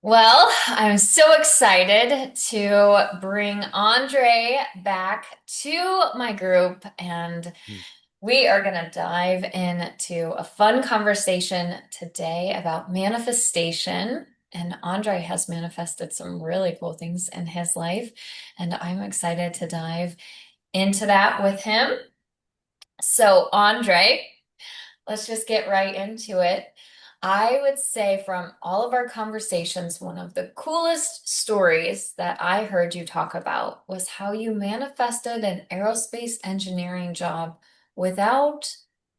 Well, I'm so excited to bring Andre back to my group, and Mm. we are going to dive into a fun conversation today about manifestation. And Andre has manifested some really cool things in his life, and I'm excited to dive into that with him. So, Andre, let's just get right into it. I would say from all of our conversations, one of the coolest stories that I heard you talk about was how you manifested an aerospace engineering job without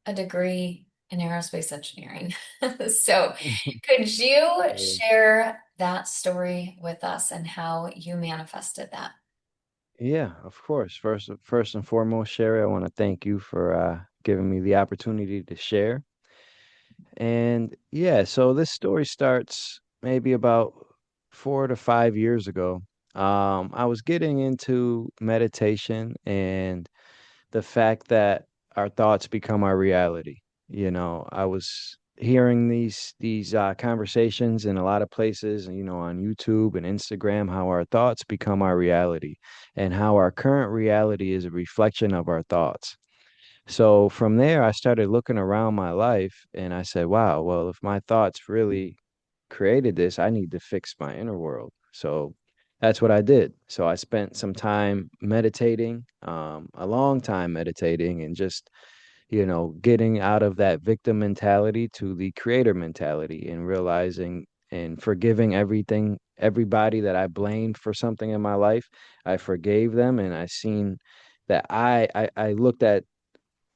a degree in aerospace engineering. So, could you Yeah. share that story with us and how you manifested that? Yeah, of course. First and foremost, Sherry, I want to thank you for giving me the opportunity to share. And yeah, so this story starts maybe about 4 to 5 years ago. I was getting into meditation and the fact that our thoughts become our reality. I was hearing these conversations in a lot of places, on YouTube and Instagram, how our thoughts become our reality and how our current reality is a reflection of our thoughts. So from there, I started looking around my life and I said, wow, well, if my thoughts really created this, I need to fix my inner world. So that's what I did. So I spent some time meditating, a long time meditating, and just, getting out of that victim mentality to the creator mentality and realizing and forgiving everybody that I blamed for something in my life. I forgave them and I seen that I looked at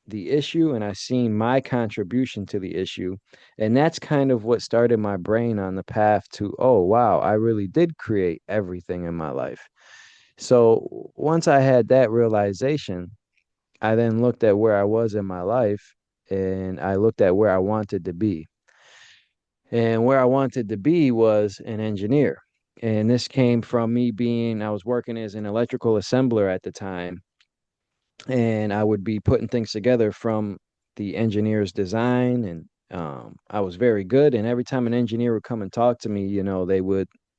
the issue and I seen my contribution to the issue. And that's kind of what started my brain on the path to, oh, wow, I really did create everything in my life. So once I had that realization, I then looked at where I was in my life and I looked at where I wanted to be. And where I wanted to be was an engineer. And this came from I was working as an electrical assembler at the time and I would be putting things together from the engineer's design. And I was very good. And every time an engineer would come and talk to me,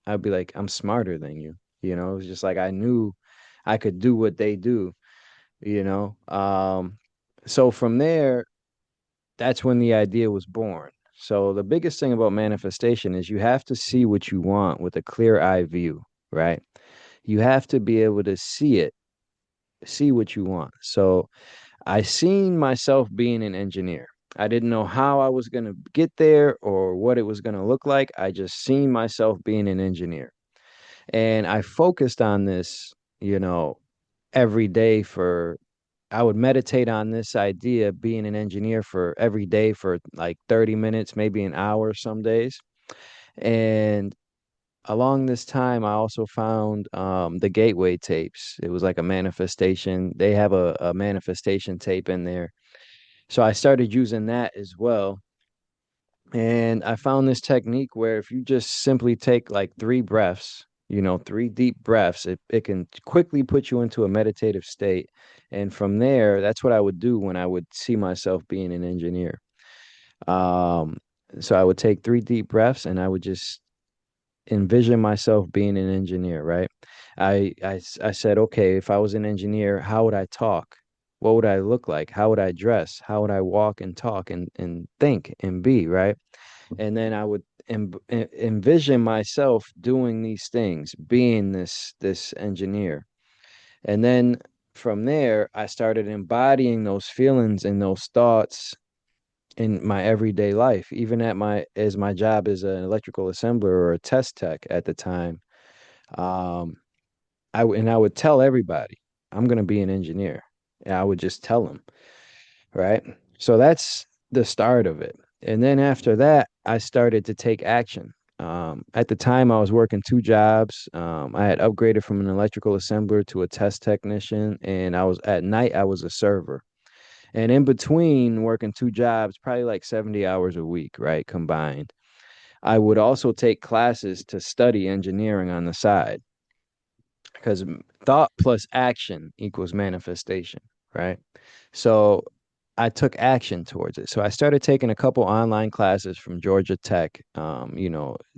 I'd be like, I'm smarter than you. It was just like I knew I could do what they do, you know. So from there, that's when the idea was born. So the biggest thing about manifestation is you have to see what you want with a clear eye view, right? You have to be able to see what you want. So I seen myself being an engineer. I didn't know how I was going to get there or what it was going to look like. I just seen myself being an engineer. And I focused on this, you know, every day I would meditate on this idea of being an engineer for every day for like 30 minutes, maybe an hour some days. And along this time, I also found the Gateway tapes. It was like a manifestation. They have a manifestation tape in there, so I started using that as well. And I found this technique where if you just simply take like 3 breaths, 3 deep breaths, it can quickly put you into a meditative state. And from there, that's what I would do when I would see myself being an engineer. Um, so I would take 3 deep breaths and I would just envision myself being an engineer, right? I said, okay, if I was an engineer, how would I talk? What would I look like? How would I dress? How would I walk and talk and think and be, right? And then I would envision myself doing these things, being this engineer. And then from there, I started embodying those feelings and those thoughts in my everyday life, even at my job as an electrical assembler or a test tech at the time. Um, I would tell everybody I'm going to be an engineer. And I would just tell them, right? So that's the start of it. And then after that, I started to take action. At the time, I was working 2 jobs. I had upgraded from an electrical assembler to a test technician, and I was at night, I was a server. And in between working 2 jobs, probably like 70 hours a week, right? Combined. I would also take classes to study engineering on the side because thought plus action equals manifestation, right? So I took action towards it. So I started taking a couple online classes from Georgia Tech.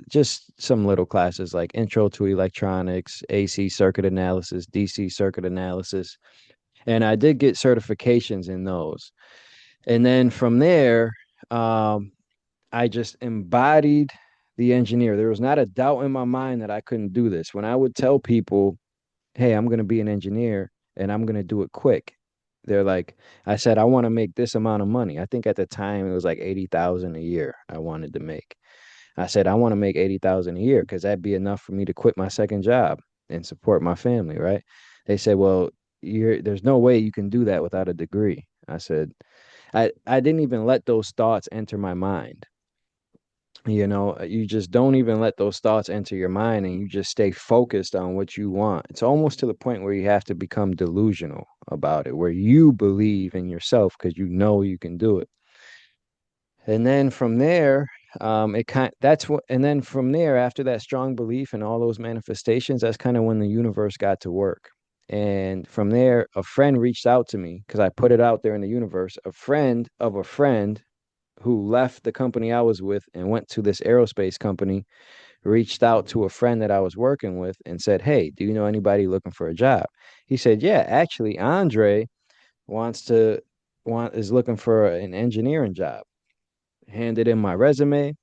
Just some little classes like Intro to Electronics, AC circuit analysis, DC circuit analysis. And I did get certifications in those. And then from there, um, I just embodied the engineer. There was not a doubt in my mind that I couldn't do this. When I would tell people, hey, I'm going to be an engineer and I'm going to do it quick. They're like, I said, I want to make this amount of money. I think at the time it was like 80,000 a year I wanted to make. I said, I want to make 80,000 a year because that'd be enough for me to quit my second job and support my family, right? They said, well, there's no way you can do that without a degree. I said, I didn't even let those thoughts enter my mind. You just don't even let those thoughts enter your mind and you just stay focused on what you want. It's almost to the point where you have to become delusional about it, where you believe in yourself because you know you can do it. And then from there, and then from there, after that strong belief and all those manifestations, that's kind of when the universe got to work. And from there, a friend reached out to me because I put it out there in the universe. A friend of a friend who left the company I was with and went to this aerospace company reached out to a friend that I was working with and said, hey, do you know anybody looking for a job? He said, yeah, actually, Andre wants to want is looking for an engineering job. Handed in my resume.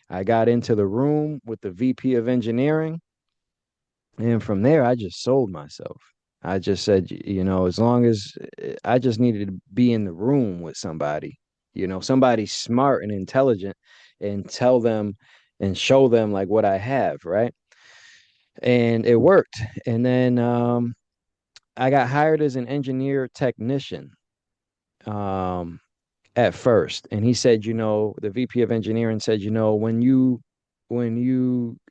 I got into the room with the VP of engineering. And from there, I just sold myself. I just said, as long as I just needed to be in the room with somebody, somebody smart and intelligent and tell them and show them like what I have, right? And it worked. And then I got hired as an engineer technician um, at first. And he said, the VP of engineering said,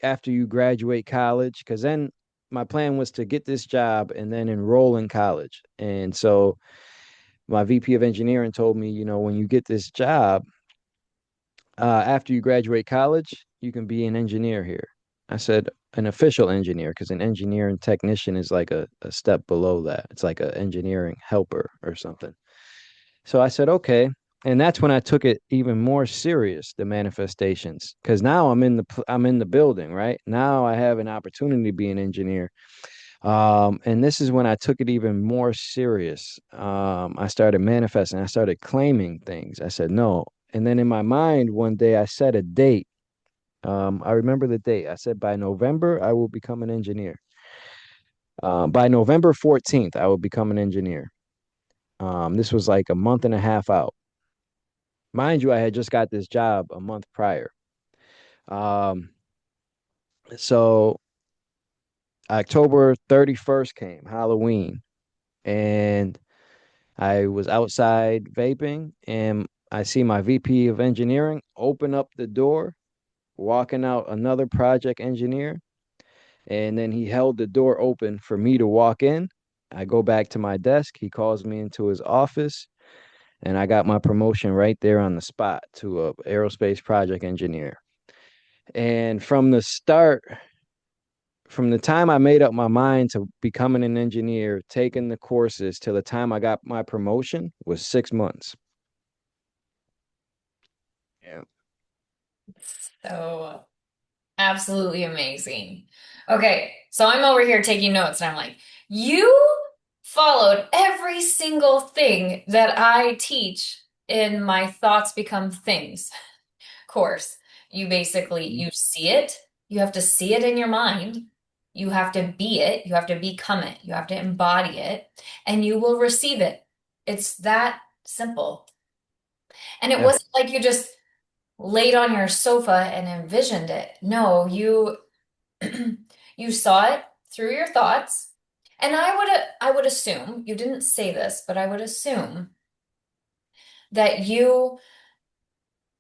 after you graduate college, because then my plan was to get this job and then enroll in college. And so my VP of engineering told me, when you get this job, after you graduate college, you can be an engineer here. I said, an official engineer, because an engineering technician is like a step below that. It's like an engineering helper or something. So I said, okay. And that's when I took it even more serious, the manifestations, because now I'm in the building, right? Now I have an opportunity to be an engineer. And this is when I took it even more serious. I started manifesting, I started claiming things. I said, no. And then in my mind, one day I set a date. I remember the date. I said, by November, I will become an engineer. By November 14th, I will become an engineer. This was like a month and a half out. Mind you, I had just got this job a month prior. Um, so October 31st came, Halloween, and I was outside vaping, and I see my VP of engineering open up the door, walking out another project engineer, and then he held the door open for me to walk in. I go back to my desk. He calls me into his office, and I got my promotion right there on the spot to a aerospace project engineer. And from the time I made up my mind to becoming an engineer, taking the courses till the time I got my promotion was 6 months. Yeah. So absolutely amazing. Okay, so I'm over here taking notes and I'm like, you followed every single thing that I teach in my thoughts become things course. You basically Mhm. you see it, you have to see it in your mind. You have to be it, you have to become it, you have to embody it, and you will receive it. It's that simple. And it Yeah. wasn't like you just laid on your sofa and envisioned it. No, you you saw it through your thoughts. And I would assume, you didn't say this, but I would assume that you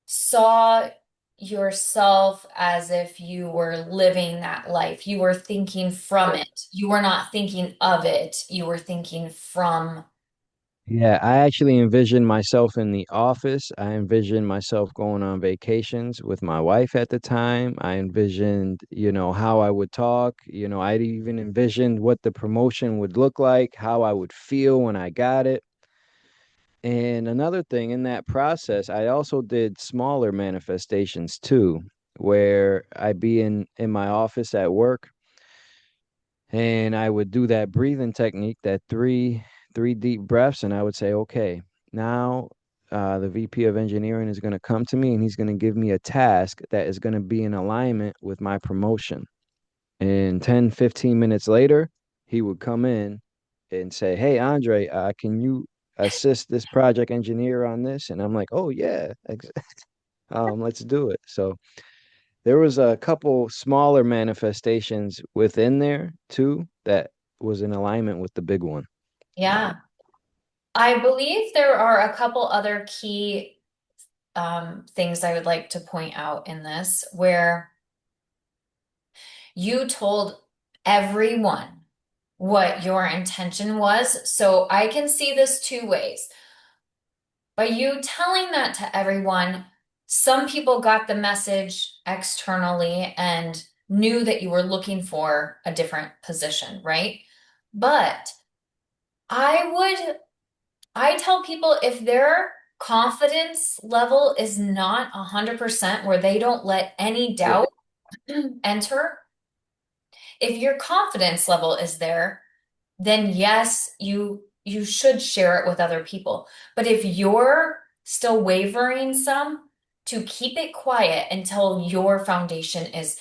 saw yourself as if you were living that life. You were thinking from it. You were not thinking of it. You were thinking from. Yeah, I actually envisioned myself in the office. I envisioned myself going on vacations with my wife at the time. I envisioned, how I would talk. I'd even envisioned what the promotion would look like, how I would feel when I got it. And another thing in that process, I also did smaller manifestations too, where I'd be in my office at work and I would do that breathing technique, that three deep breaths, and I would say, okay, now the VP of engineering is going to come to me and he's going to give me a task that is going to be in alignment with my promotion. And 10, 15 minutes later, he would come in and say, hey, Andre, can you assist this project engineer on this? And I'm like, oh, yeah, let's do it. So there was a couple smaller manifestations within there too that was in alignment with the big one. Yeah. I believe there are a couple other key things I would like to point out in this where you told everyone what your intention was. So I can see this two ways. By you telling that to everyone, some people got the message externally and knew that you were looking for a different position, right? But I would, I tell people if their confidence level is not 100% where they don't let any Yeah, doubt enter, if your confidence level is there, then yes, you should share it with other people. But if you're still wavering some, to keep it quiet until your foundation is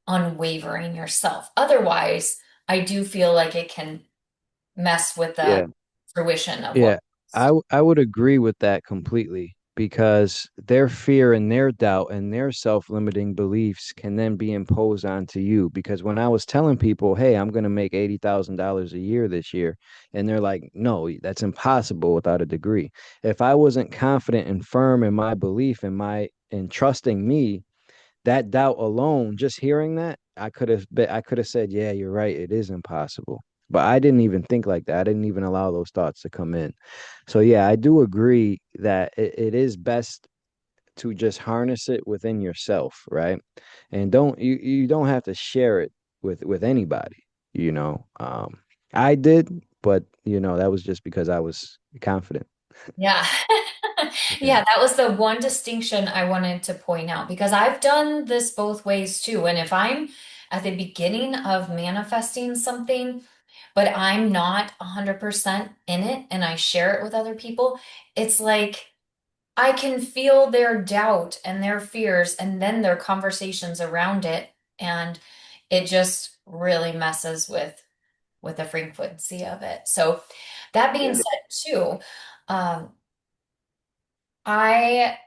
unwavering yourself. Otherwise, I do feel like it can mess with the yeah. fruition of what. Yeah, I would agree with that completely because their fear and their doubt and their self-limiting beliefs can then be imposed onto you. Because when I was telling people, "Hey, I'm going to make $80,000 a year this year," and they're like, "No, that's impossible without a degree." If I wasn't confident and firm in my belief and my in trusting me, that doubt alone, just hearing that, I could have said, "Yeah, you're right, it is impossible." But I didn't even think like that. I didn't even allow those thoughts to come in. So yeah, I do agree that it is best to just harness it within yourself, right? And you don't have to share it with anybody, you know. I did, but that was just because I was confident. Yeah. Yeah. Yeah, that was the one distinction I wanted to point out because I've done this both ways too. And if I'm at the beginning of manifesting something, but I'm not 100% in it and I share it with other people, it's like I can feel their doubt and their fears and then their conversations around it. And it just really messes with the frequency of it. So that being Yeah. said, too, um,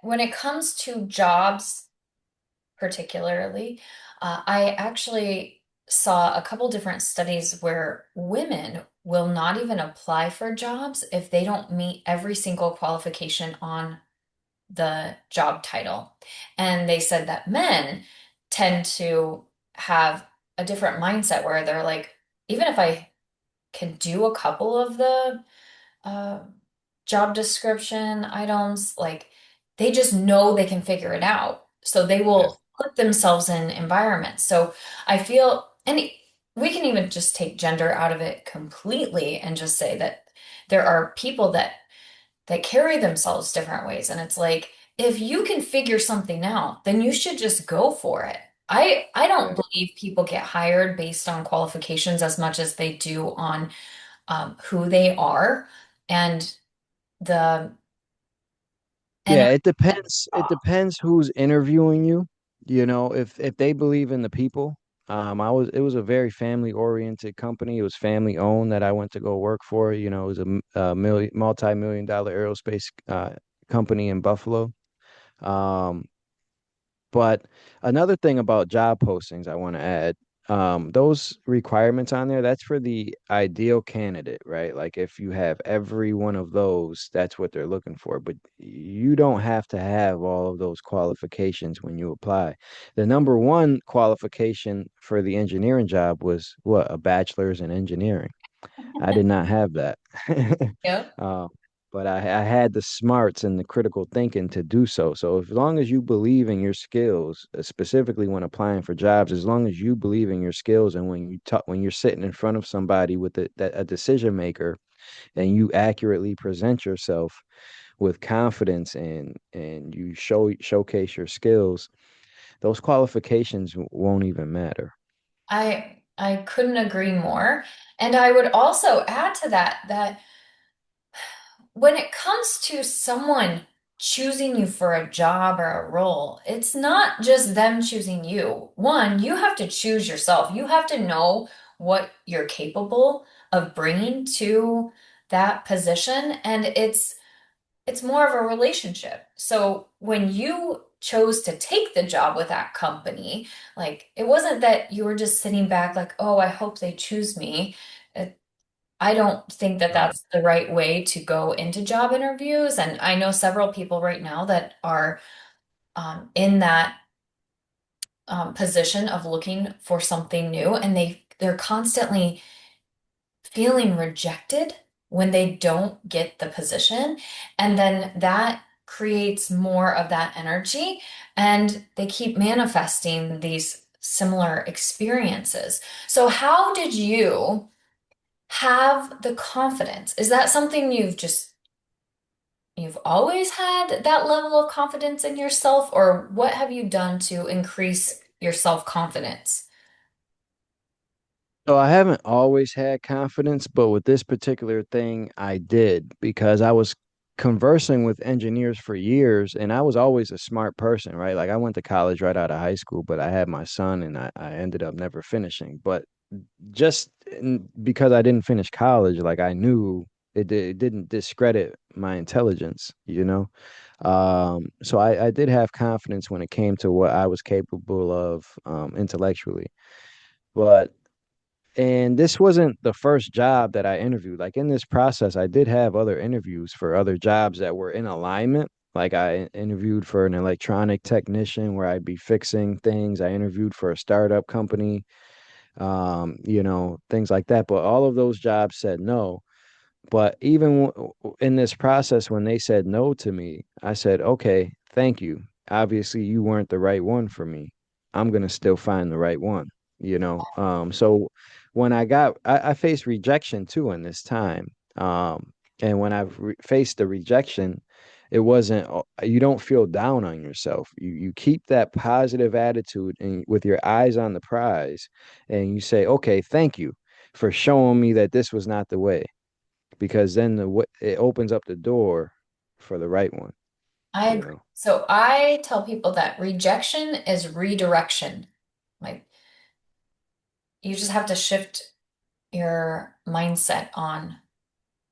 when it comes to jobs particularly, I actually saw a couple different studies where women will not even apply for jobs if they don't meet every single qualification on the job title. And they said that men tend to have a different mindset where they're like, even if I can do a couple of the uh, job description items, like they just know they can figure it out. So they Yeah. will put themselves in environments. So I feel, and we can even just take gender out of it completely and just say that there are people that carry themselves different ways. And it's like, if you can figure something out, then you should just go for it. I don't Yeah. believe people get hired based on qualifications as much as they do on who they are and the Yeah, energy it that depends. they It draw. depends who's interviewing you. If they believe in the people. It was a very family oriented company. It was family owned that I went to go work for. It was multi-million dollar aerospace company in Buffalo. Um, but another thing about job postings I want to add, those requirements on there, that's for the ideal candidate, right? Like if you have every one of those, that's what they're looking for. But you don't have to have all of those qualifications when you apply. The number one qualification for the engineering job was what? A bachelor's in engineering. I did not have that. Yeah. uh, but I had the smarts and the critical thinking to do so. So as long as you believe in your skills, specifically when applying for jobs, as long as you believe in your skills and when you're sitting in front of somebody with a decision maker and you accurately present yourself with confidence and you showcase your skills, those qualifications won't even matter. I couldn't agree more. And I would also add to that that when it comes to someone choosing you for a job or a role, it's not just them choosing you. One, you have to choose yourself. You have to know what you're capable of bringing to that position, and it's more of a relationship. So when you chose to take the job with that company, like it wasn't that you were just sitting back like, "Oh, I hope they choose me." I don't think that Right. that's the right way to go into job interviews. And I know several people right now that are in that position of looking for something new, and they're constantly feeling rejected when they don't get the position. And then that creates more of that energy, and they keep manifesting these similar experiences. So, how did you have the confidence? Is that something you've always had that level of confidence in yourself, or what have you done to increase your self-confidence? So I haven't always had confidence, but with this particular thing, I did because I was conversing with engineers for years and I was always a smart person, right? Like I went to college right out of high school, but I had my son and I ended up never finishing. But because I didn't finish college, like I knew it didn't discredit my intelligence, you know? So I did have confidence when it came to what I was capable of intellectually. But and this wasn't the first job that I interviewed. Like in this process, I did have other interviews for other jobs that were in alignment. Like I interviewed for an electronic technician where I'd be fixing things. I interviewed for a startup company, things like that. But all of those jobs said no. But even in this process, when they said no to me, I said, okay, thank you. Obviously, you weren't the right one for me. I'm going to still find the right one, you know? So when I faced rejection too in this time. And when faced the rejection, it wasn't, you don't feel down on yourself. You keep that positive attitude and with your eyes on the prize and you say, okay, thank you for showing me that this was not the way because then it opens up the door for the right one, I you agree. know. So I tell people that rejection is redirection. Like you just have to shift your mindset on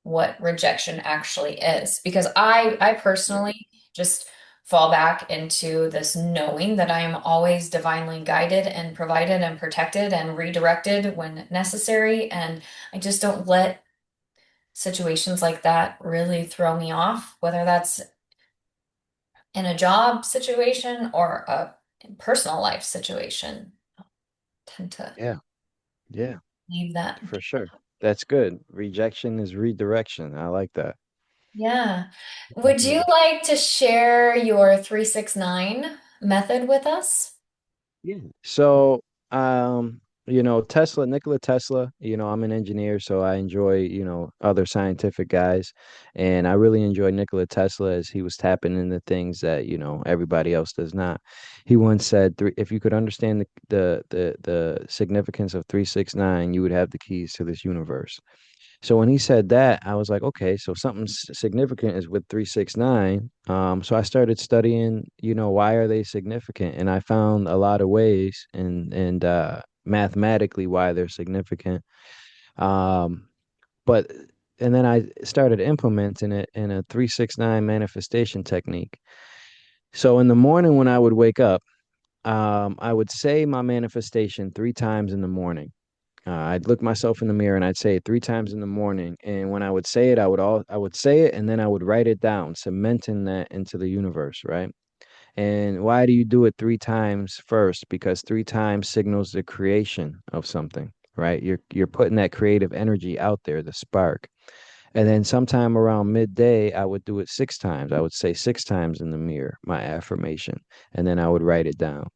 what rejection actually is. Because I Yeah. personally just fall back into this knowing that I am always divinely guided and provided and protected and redirected when necessary. And I just don't let situations like that really throw me off, whether that's in a job situation or a personal life situation. I tend to Yeah. Yeah, leave that. for sure. That's good. Rejection is redirection. I like that. Yeah. Would you Yeah. like to share your 369 method with us? Yeah. So, Nikola Tesla, I'm an engineer, so I enjoy, other scientific guys. And I really enjoy Nikola Tesla as he was tapping into things that, everybody else does not. He once said, if you could understand the significance of 369, you would have the keys to this universe. So when he said that, I was like, okay, so something significant is with 369. So I started studying, why are they significant? And I found a lot of ways and mathematically why they're significant. Um, but and then I started implementing it in a 369 manifestation technique. So in the morning when I would wake up, I would say my manifestation 3 times in the morning. I'd look myself in the mirror and I'd say it 3 times in the morning. And when I would say it, I would say it and then I would write it down, cementing that into the universe, right? And why do you do it 3 times first? Because 3 times signals the creation of something, right? You're putting that creative energy out there, the spark. And then sometime around midday, I would do it 6 times. I would say 6 times in the mirror, my affirmation, and then I would write it down.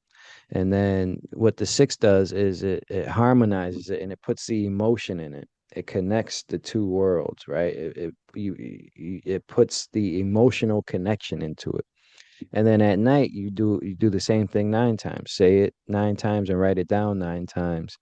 And then what the six does is it harmonizes it and it puts the emotion in it. it connects the two worlds, right? It puts the emotional connection into it. And then at night you do the same thing 9 times. Say it 9 times and write it down 9 times.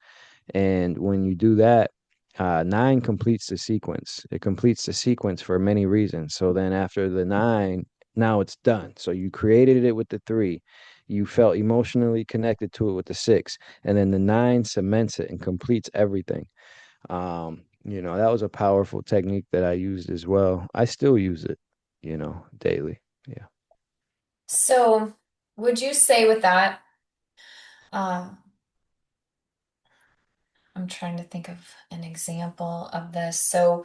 And when you do that, nine completes the sequence. It completes the sequence for many reasons. So then after the nine, now it's done. So you created it with the three. You felt emotionally connected to it with the six. And then the nine cements it and completes everything. That was a powerful technique that I used as well. I still use it, daily. Yeah. So, would you say with that, uh, I'm trying to think of an example of this. So,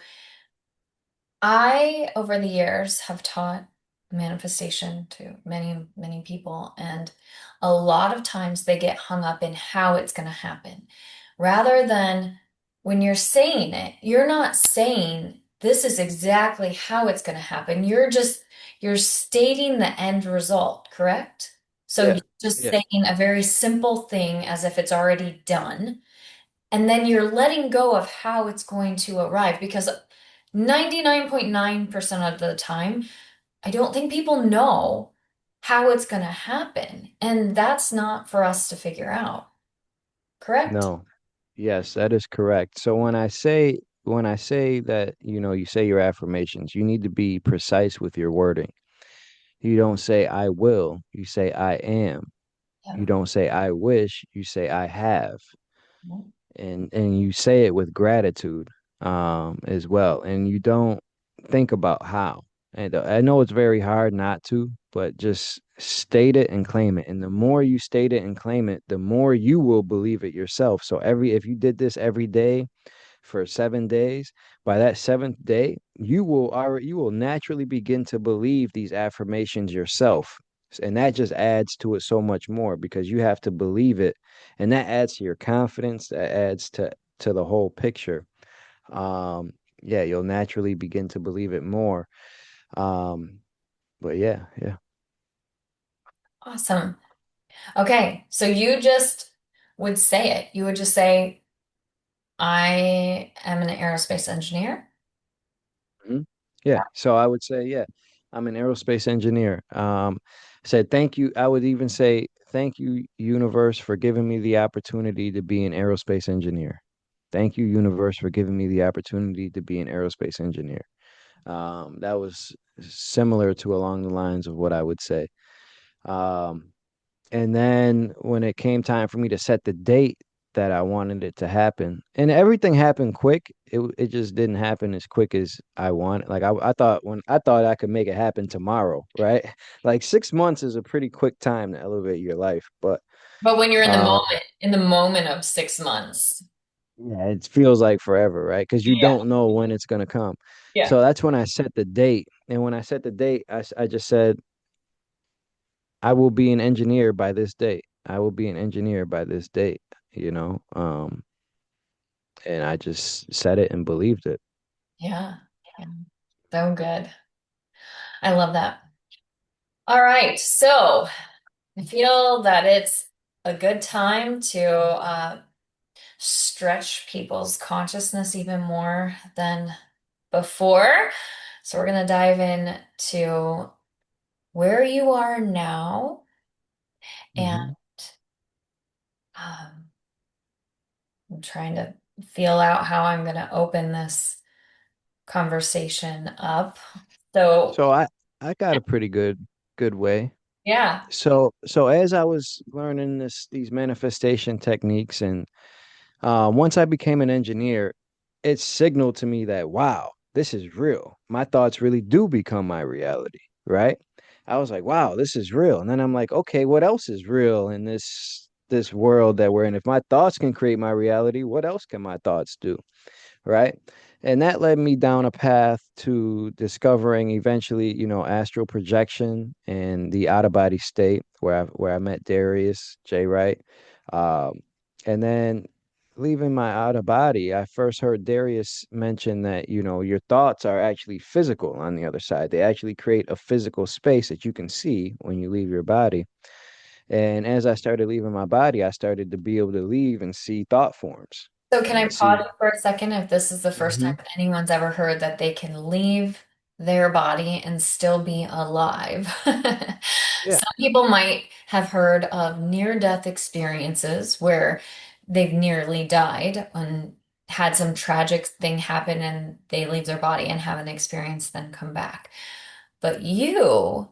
I, over the years, have taught manifestation to many, many people, and a lot of times they get hung up in how it's going to happen. Rather than when you're saying it, you're not saying this is exactly how it's going to happen. You're stating the end result, correct? So Yeah. you're just Yeah. saying a very simple thing as if it's already done. And then you're letting go of how it's going to arrive because 99.9% of the time, I don't think people know how it's going to happen. And that's not for us to figure out, correct? No. Yes, that is correct. So when I say that, you say your affirmations, you need to be precise with your wording. You don't say I will, you say I am. Yeah. You don't say I wish, you say I have. And you say it with gratitude as well. And you don't think about how. And I know it's very hard not to, but just state it and claim it. And the more you state it and claim it, the more you will believe it yourself. So if you did this every day for 7 days, by that seventh day, you will naturally begin to believe these affirmations yourself. And that just adds to it so much more because you have to believe it. And that adds to your confidence, that adds to the whole picture. Yeah, you'll naturally begin to believe it more. Um, but yeah, yeah. Awesome. Okay, so you just would say it. You would just say, I am an aerospace engineer. Mhm. Yeah. So I would say, yeah, I'm an aerospace engineer. Said thank you. I would even say thank you, universe, for giving me the opportunity to be an aerospace engineer. Thank you, universe, for giving me the opportunity to be an aerospace engineer. That was similar to along the lines of what I would say. Um, and then when it came time for me to set the date that I wanted it to happen, and everything happened quick, it just didn't happen as quick as I wanted. Like I thought I could make it happen tomorrow, right? Like 6 months is a pretty quick time to elevate your life, but But when you're uh, in the moment of 6 months. yeah, it feels like forever, right? Because you Yeah. don't know when it's gonna come. Yeah. So that's when I set the date, and when I set the date, I just said I will be an engineer by this date. I will be an engineer by this date, you know. And I just said it and believed it. Yeah. Yeah. So good. I love that. All right. So I feel that it's a good time to stretch people's consciousness even more than before. So we're going to dive in to where you are now and Hmm. um, I'm trying to feel out how I'm going to open this conversation up. So, So I got a pretty good way. yeah. So as I was learning these manifestation techniques, and once I became an engineer, it signaled to me that wow, this is real. My thoughts really do become my reality, right? I was like, wow, this is real. And then I'm like, okay, what else is real in this world that we're in? If my thoughts can create my reality, what else can my thoughts do? Right? And that led me down a path to discovering eventually, astral projection and the out of body state where I met Darius J. Wright. Um, and then leaving my out of body, I first heard Darius mention that, your thoughts are actually physical on the other side. They actually create a physical space that you can see when you leave your body. And as I started leaving my body, I started to be able to leave and see thought forms. So can I pause See, you for a second? If this is the first time hmm anyone's ever heard that they can leave their body and still be alive. yeah, Some people might have heard of near-death experiences where they've nearly died and had some tragic thing happen and they leave their body and have an experience, then come back. But you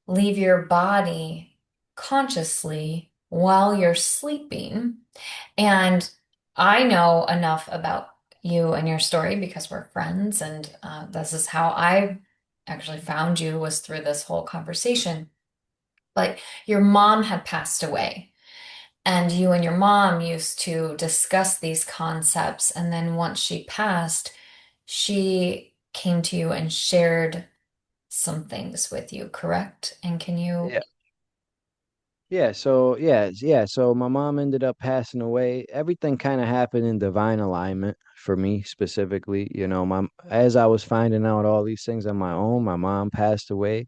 leave your body consciously while you're sleeping. And I know enough about you and your story because we're friends, and this is how I actually found you was through this whole conversation. But your mom had passed away, and you and your mom used to discuss these concepts. And then once she passed, she came to you and shared some things with you, correct? And can you? yeah. So my mom ended up passing away. Everything kind of happened in divine alignment for me specifically. My as I was finding out all these things on my own, my mom passed away,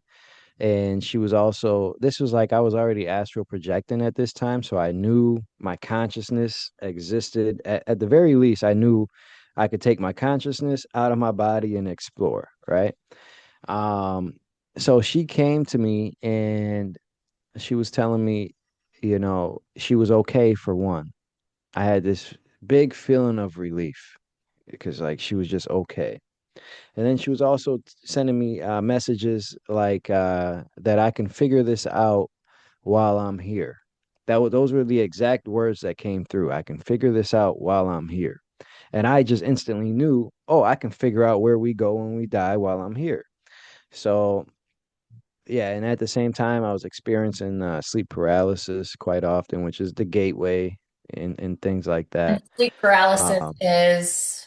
and she was also this was like I was already astral projecting at this time, so I knew my consciousness existed. At the very least, I knew I could take my consciousness out of my body and explore, right? Um, so she came to me and she was telling me, she was okay for one. I had this big feeling of relief because like she was just okay. And then she was also sending me messages like that I can figure this out while I'm here. Those were the exact words that came through. I can figure this out while I'm here. And I just instantly knew, oh, I can figure out where we go when we die while I'm here. So yeah, and at the same time, I was experiencing sleep paralysis quite often, which is the gateway and things like And that. sleep paralysis Um, is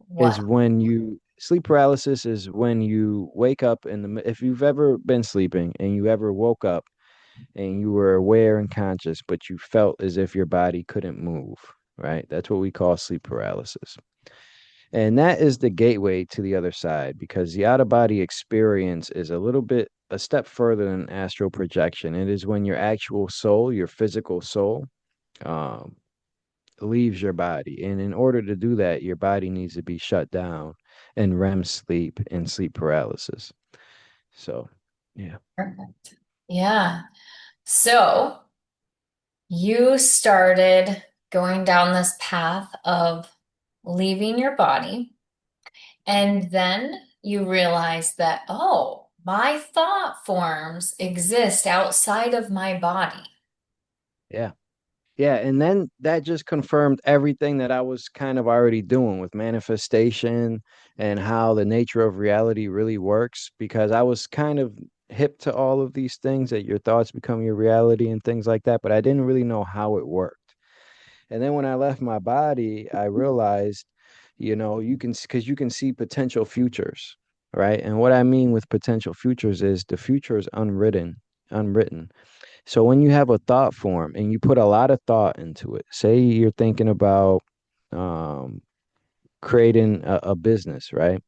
what? is when you sleep paralysis is when you wake up if you've ever been sleeping and you ever woke up and you were aware and conscious, but you felt as if your body couldn't move, right? That's what we call sleep paralysis. And that is the gateway to the other side because the out of body experience is a step further than astral projection. It is when your actual soul, your physical soul, um, leaves your body. And in order to do that, your body needs to be shut down in REM sleep and sleep paralysis. So, yeah. Perfect. Yeah. So you started going down this path of leaving your body, and then you realized that, oh, my thought forms exist outside of my body. Yeah. Yeah, and then that just confirmed everything that I was kind of already doing with manifestation and how the nature of reality really works because I was kind of hip to all of these things that your thoughts become your reality and things like that, but I didn't really know how it worked. And then when I left my body, I realized, you can because you can see potential futures, right? And what I mean with potential futures is the future is unwritten. So when you have a thought form and you put a lot of thought into it, say you're thinking about um, creating a business, right?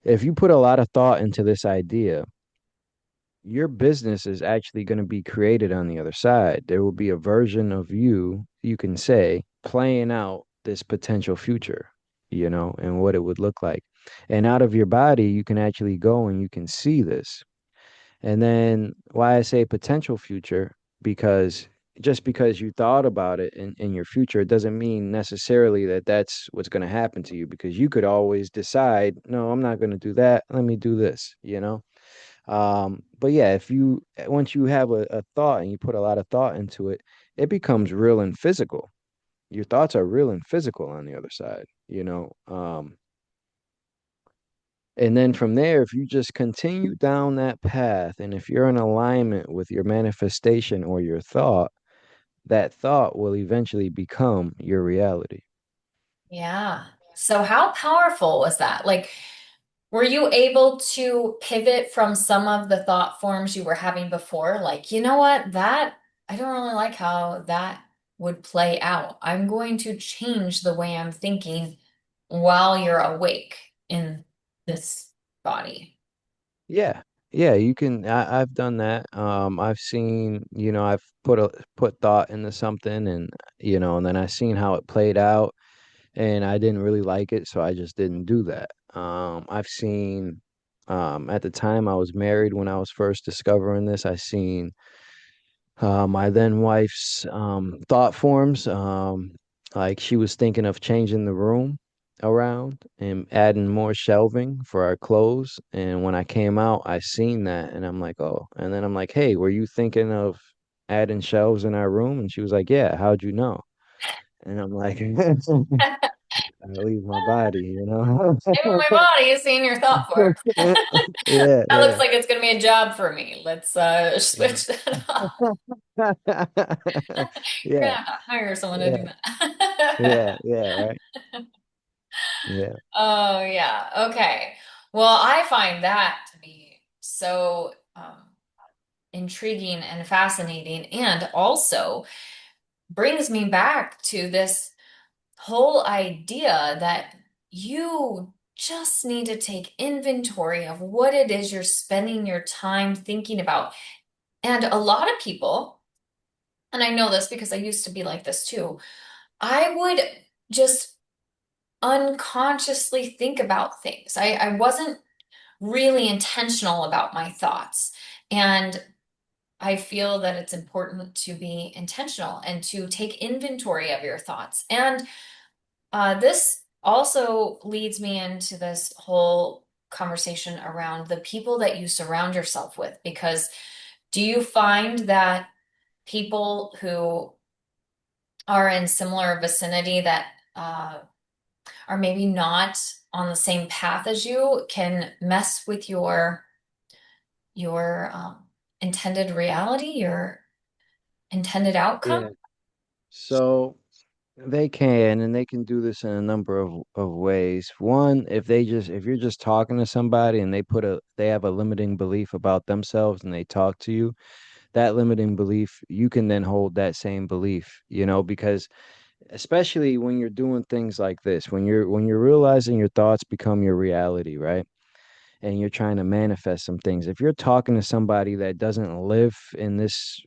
If you put a lot of thought into this idea, your business is actually going to be created on the other side. There will be a version of you, you can say, playing out this potential future, and what it would look like. And out of your body, you can actually go and you can see this. And then why I say potential future, because just because you thought about it in your future, it doesn't mean necessarily that that's what's going to happen to you, because you could always decide, no, I'm not going to do that. Let me do this. But yeah, if you once you have a thought and you put a lot of thought into it, it becomes real and physical. Your thoughts are real and physical on the other side. And then from there, if you just continue down that path, and if you're in alignment with your manifestation or your thought, that thought will eventually become your reality. Yeah. So how powerful was that? Like, were you able to pivot from some of the thought forms you were having before? Like, you know what? That I don't really like how that would play out. I'm going to change the way I'm thinking while you're awake in this body. Yeah. Yeah, you can. I've done that. I've seen, I've put thought into something, and and then I seen how it played out, and I didn't really like it, so I just didn't do that. I've seen, at the time I was married when I was first discovering this, I seen my then wife's thought forms. Like she was thinking of changing the room around and adding more shelving for our clothes. And when I came out, I seen that and I'm like, oh. And then I'm like, hey, were you thinking of adding shelves in our room? And she was like, yeah, how'd you know? And I'm like, I leave my body. Even my body is seeing your thought form. Yeah, That looks yeah, like it's going to be a job for me. Let's yeah. switch that up. You're gonna Yeah, have to hire someone to do yeah, that. yeah, yeah, right. Yeah. Oh, yeah. Okay. Well, I find that to be so intriguing and fascinating, and also brings me back to this whole idea that you just need to take inventory of what it is you're spending your time thinking about. And a lot of people, and I know this because I used to be like this too, I would just unconsciously think about things. I wasn't really intentional about my thoughts. And I feel that it's important to be intentional and to take inventory of your thoughts. And this also leads me into this whole conversation around the people that you surround yourself with, because do you find that people who are in similar vicinity that are maybe not on the same path as you can mess with your intended reality, your intended outcome? Yeah. So they can, and they can do this in a number of ways. One, if you're just talking to somebody and they have a limiting belief about themselves and they talk to you, that limiting belief, you can then hold that same belief, because especially when you're doing things like this, when you're realizing your thoughts become your reality, right? And you're trying to manifest some things. If you're talking to somebody that doesn't live in this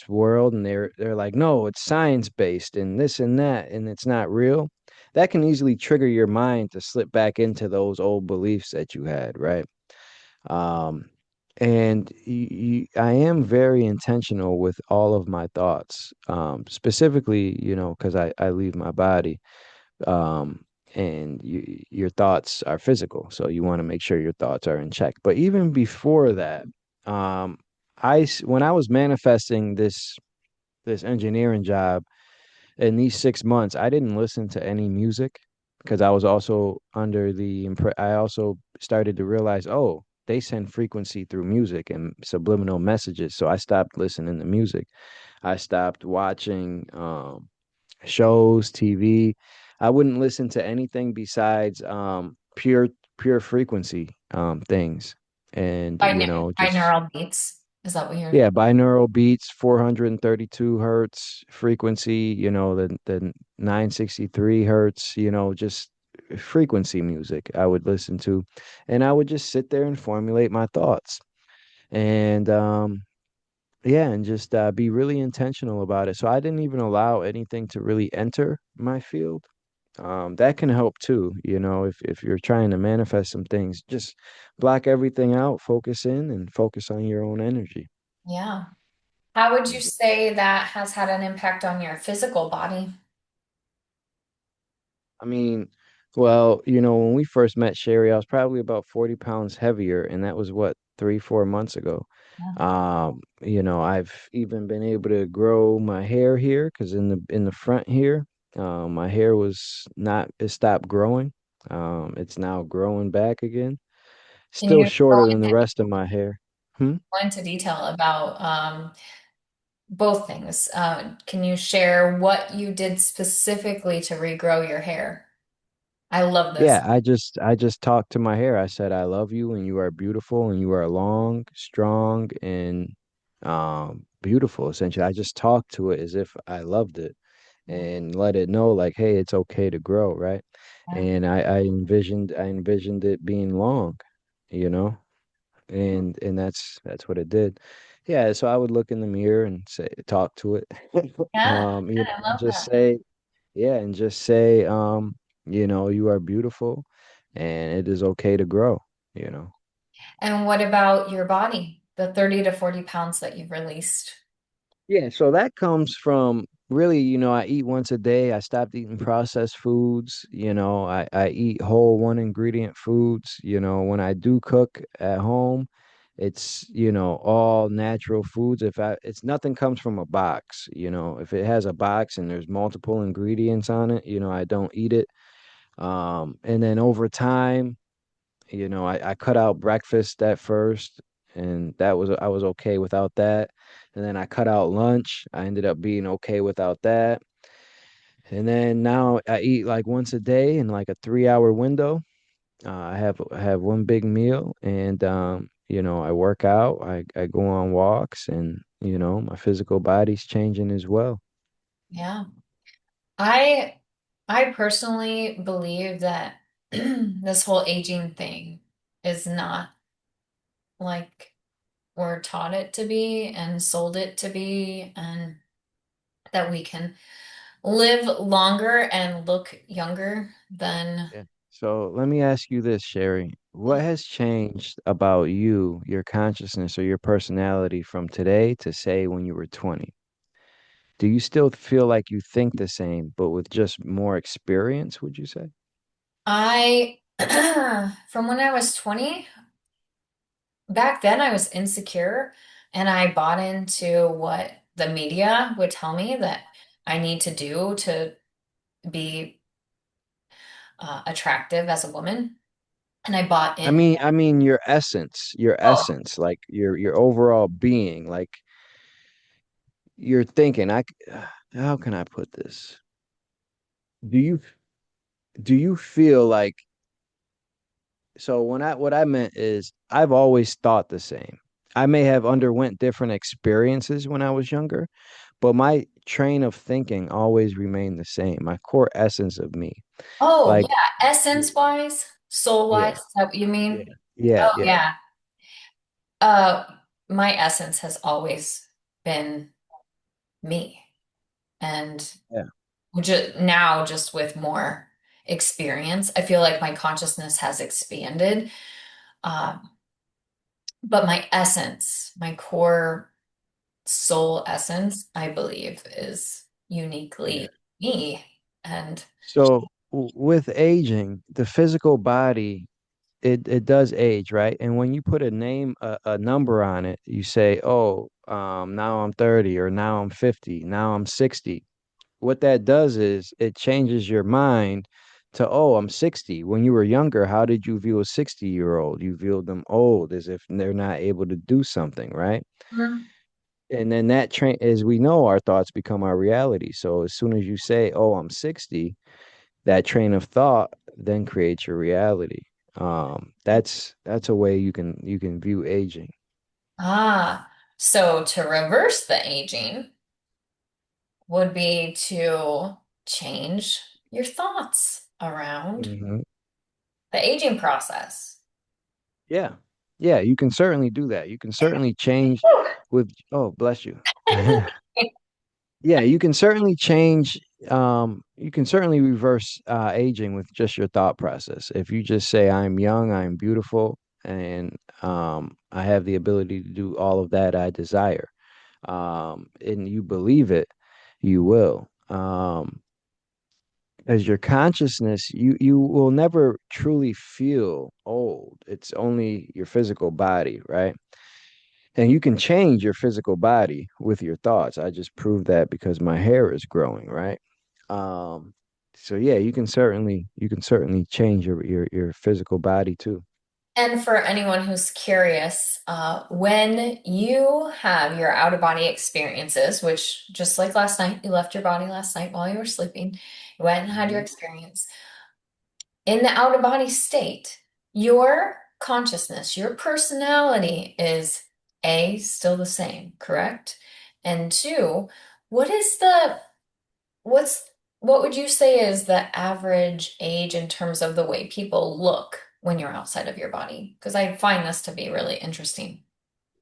world and they're like, "No, it's science based and this and that and it's not real." That can easily trigger your mind to slip back into those old beliefs that you had, right? Um and I am very intentional with all of my thoughts, specifically, because I leave my body, um, and your thoughts are physical, so you want to make sure your thoughts are in check. But even before that, um, when I was manifesting this engineering job in these 6 months, I didn't listen to any music because I was also I also started to realize, oh, they send frequency through music and subliminal messages. So I stopped listening to music. I stopped watching shows, TV. I wouldn't listen to anything besides pure frequency things. And just Binaural beats. Is that what you're? yeah, binaural beats, 432 hertz frequency, the 963 hertz, just frequency music I would listen to. And I would just sit there and formulate my thoughts. And yeah, and just be really intentional about it. So I didn't even allow anything to really enter my field. That can help too, if you're trying to manifest some things, just block everything out, focus in, and focus on your own energy. Yeah. How would you Mhm. say that has had an impact on your physical body? I mean, well, when we first met Sherry, I was probably about 40 pounds heavier, and that was what, 3, 4 months ago. Yeah. I've even been able to grow my hair here because in the front here, my hair was not it stopped growing. It's now growing back again. Can Still you go shorter than the rest of my hair. Hmm? into detail about both things? Can you share what you did specifically to regrow your hair? I love this. Yeah, I just talked to my hair. I said, I love you and you are beautiful and you are long, strong, and beautiful, essentially. I just talked to it as if I loved it Yeah. and let it know like, hey, it's okay to grow, right? Yeah. And I envisioned it being long, you know? and that's what it did. Yeah, so I would look in the mirror and say, talk to it, Yeah, good. I and love just that. say, yeah, and just say, you are beautiful, and it is okay to grow, you know. And what about your body? The 30 to 40 pounds that you've released. Yeah, so that comes from really, I eat once a day. I stopped eating processed foods. I eat whole one ingredient foods. When I do cook at home, it's, all natural foods. It's nothing comes from a box. If it has a box and there's multiple ingredients on it, I don't eat it. And then over time, I cut out breakfast at first, and I was okay without that. And then I cut out lunch. I ended up being okay without that. And then now I eat like once a day in like a 3 hour window. I have one big meal, and I work out. I go on walks, and my physical body's changing as well. Yeah. I I personally believe that this whole aging thing is not like we're taught it to be and sold it to be, and that we can live longer and look younger than Yeah. So let me ask you this, Sherry. What has changed about you, your consciousness, or your personality from today to say when you were 20? Do you still feel like you think the same, but with just more experience, would you say? I from when I was 20, back then I was insecure and I bought into what the media would tell me that I need to do to be attractive as a woman. And I bought I in. mean, I mean your Oh, essence, like your overall being, like you're thinking. How can I put this? Do you do you feel like so when I what I meant is I've always thought the same. I may have underwent different experiences when I was younger, but my train of thinking always remained the same. My core essence of me. oh Like, yeah, essence wise, soul wise, yeah, is that what you yeah, mean? yeah, Oh yeah, yeah. Uh, my essence has always been me. And yeah, just now, just with more experience, I feel like my consciousness has expanded. Um, but my essence, my core soul essence, I believe, is yeah. uniquely me. And So with aging, the physical body, it does age, right? And when you put a number on it, you say, oh, now I'm 30, or now I'm 50, now I'm 60. What that does is it changes your mind to, oh, I'm 60. When you were younger, how did you view a 60-year-old? You viewed them old, as if they're not able to do something, right? mm, And then that train, as we know, our thoughts become our reality. So as soon as you say, oh, I'm 60, that train of thought then creates your reality. That's a way you can view aging. so to reverse the aging would be to change your thoughts around Hmm. the aging process. Yeah. Yeah, you can certainly do that. You can certainly change Whew. with, oh, bless you. Yeah, you can certainly change, you can certainly reverse aging with just your thought process. If you just say, I'm young, I'm beautiful, and I have the ability to do all of that I desire, and you believe it, you will. As your consciousness, you will never truly feel old. It's only your physical body, right? And you can change your physical body with your thoughts. I just proved that because my hair is growing, right? Um, so yeah, you can certainly change your physical body too. And for anyone who's curious, when you have your out of body experiences, which just like last night, you left your body last night while you were sleeping, you went and had your Mhm. experience. In the out of body state, your consciousness, your personality is A, still the same, correct? And two, what is the what's what would you say is the average age in terms of the way people look? when you're outside of your body? Because I find this to be really interesting.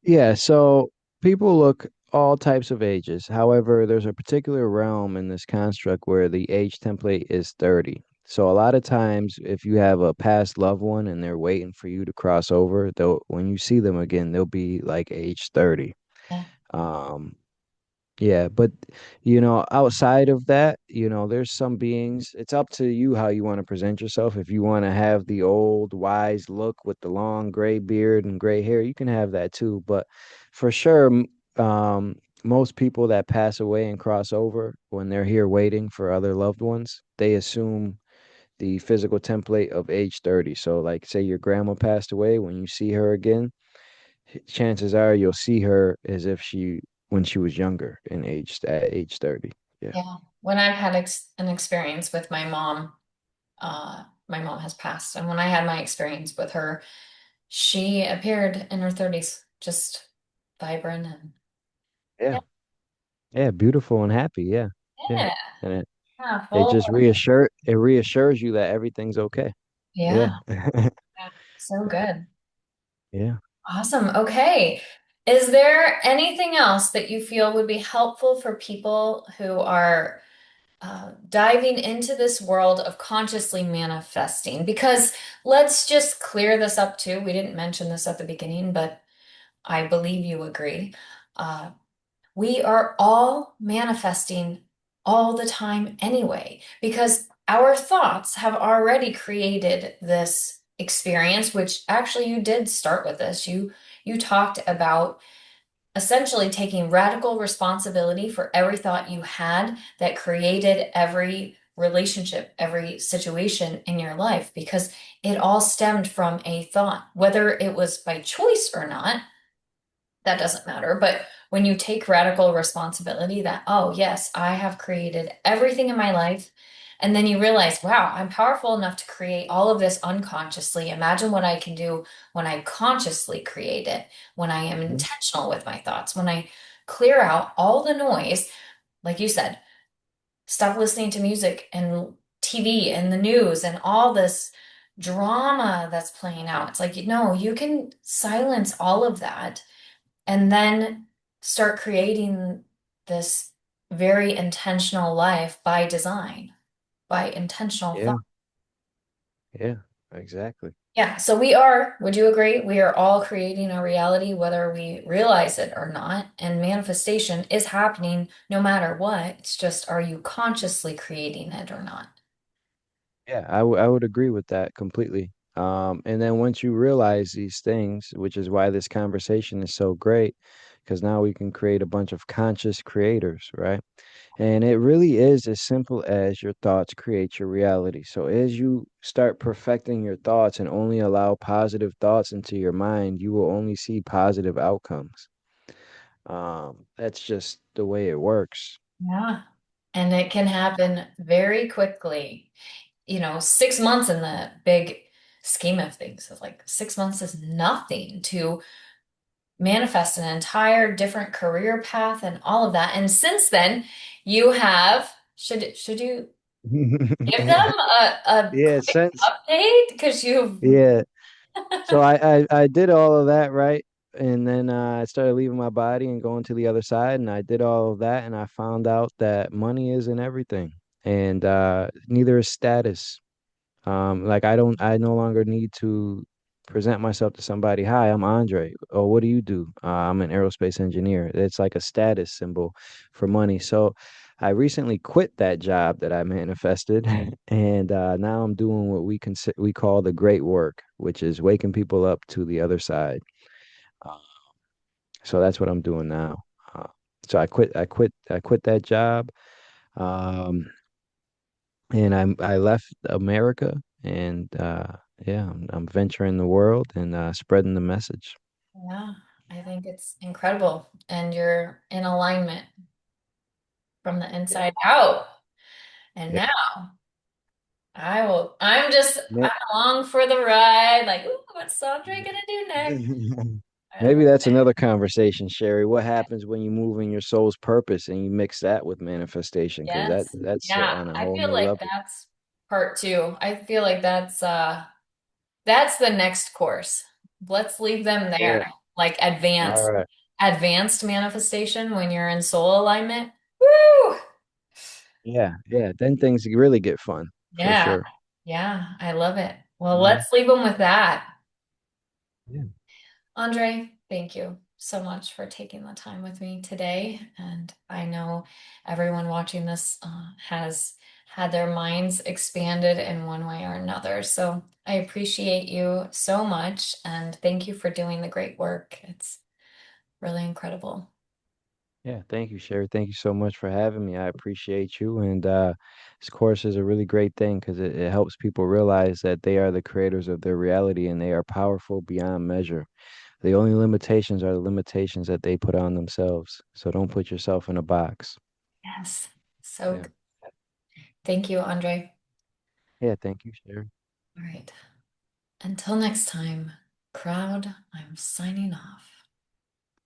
Yeah, so people look all types of ages. However, there's a particular realm in this construct where the age template is 30. So a lot of times if you have a past loved one and they're waiting for you to cross over, they'll when you see them again, they'll be like age 30. Yeah. Um, yeah, but outside of that, there's some beings, it's up to you how you want to present yourself. If you want to have the old wise look with the long gray beard and gray hair, you can have that too. But for sure, most people that pass away and cross over when they're here waiting for other loved ones, they assume the physical template of age 30. So like say your grandma passed away, when you see her again, chances are you'll see her as if she when she was younger in age at age 30. Yeah. Yeah. When I've had an experience with my mom has passed, and when I had my experience with her, she appeared in her 30s, just vibrant and Yeah. yeah, Yeah, beautiful and happy. Yeah. Yeah. yeah, And yeah, it full. just reassures you that everything's okay. Yeah, Yeah. yeah, so good. Yeah. Awesome. Okay. Is there anything else that you feel would be helpful for people who are diving into this world of consciously manifesting? Because let's just clear this up too. We didn't mention this at the beginning, but I believe you agree. Uh, we are all manifesting all the time anyway, because our thoughts have already created this experience, which actually you did start with this. You talked about essentially taking radical responsibility for every thought you had that created every relationship, every situation in your life, because it all stemmed from a thought, whether it was by choice or not, that doesn't matter. But when you take radical responsibility that, oh, yes, I have created everything in my life, and then you realize, wow, I'm powerful enough to create all of this unconsciously. Imagine what I can do when I consciously create it, when I am Mhm. intentional with my thoughts, when I clear out all the noise, like you said, stop listening to music and TV and the news and all this drama that's playing out. It's like, no, you can silence all of that and then start creating this very intentional life by design, by intentional thought. Yeah. Yeah. Exactly. Yeah, so would you agree? We are all creating our reality, whether we realize it or not. And manifestation is happening no matter what. It's just, are you consciously creating it or not? Yeah, I would agree with that completely. And then once you realize these things, which is why this conversation is so great, because now we can create a bunch of conscious creators, right? And it really is as simple as your thoughts create your reality. So as you start perfecting your thoughts and only allow positive thoughts into your mind, you will only see positive outcomes. That's just the way it works. Yeah. And it can happen very quickly. 6 months in the big scheme of things is like 6 months is nothing to manifest an entire different career path and all of that. And since then, you have, should you give them a Yeah, quick since update? Because you've, yeah. So I did all of that, right? And then I started leaving my body and going to the other side, and I did all of that, and I found out that money isn't everything, and neither is status. Like I no longer need to present myself to somebody. Hi, I'm Andre. Oh, what do you do? I'm an aerospace engineer. It's like a status symbol for money. So I recently quit that job that I manifested, and now I'm doing what we call the great work, which is waking people up to the other side. Uh, so that's what I'm doing now. Uh, so I quit that job. Um, and I left America and yeah, I'm venturing the world and spreading the message. yeah, I think it's incredible. And you're in alignment from the Yeah. inside out. And Yeah. now May- I'm along for the ride. Like, ooh, what's Sandra gonna do next? I Maybe love that's it. another conversation, Sherry. What happens when you move in your soul's purpose and you mix that with manifestation? Because Yes. that's Yeah, on a I whole feel new like level. that's part two. I feel like that's That's the next course. Let's leave them there. Yeah. Like All right. advanced manifestation when you're in soul alignment. Woo! Yeah. Yeah. Then things really get fun for Yeah. sure. Yeah, I love it. Well, Mhm. let's leave them with that. Yeah. Andre, thank you so much for taking the time with me today. And I know everyone watching this has had their minds expanded in one way or another. So I appreciate you so much. And thank you for doing the great work. It's really incredible. Yeah. Thank you, Sherry. Thank you so much for having me. I appreciate you. And this course is a really great thing because it helps people realize that they are the creators of their reality and they are powerful beyond measure. The only limitations are the limitations that they put on themselves. So don't put yourself in a box. Yes. So Yeah. thank you, Andre. Yeah. Thank you, Sherry. All right. Until next time, crowd, I'm signing off.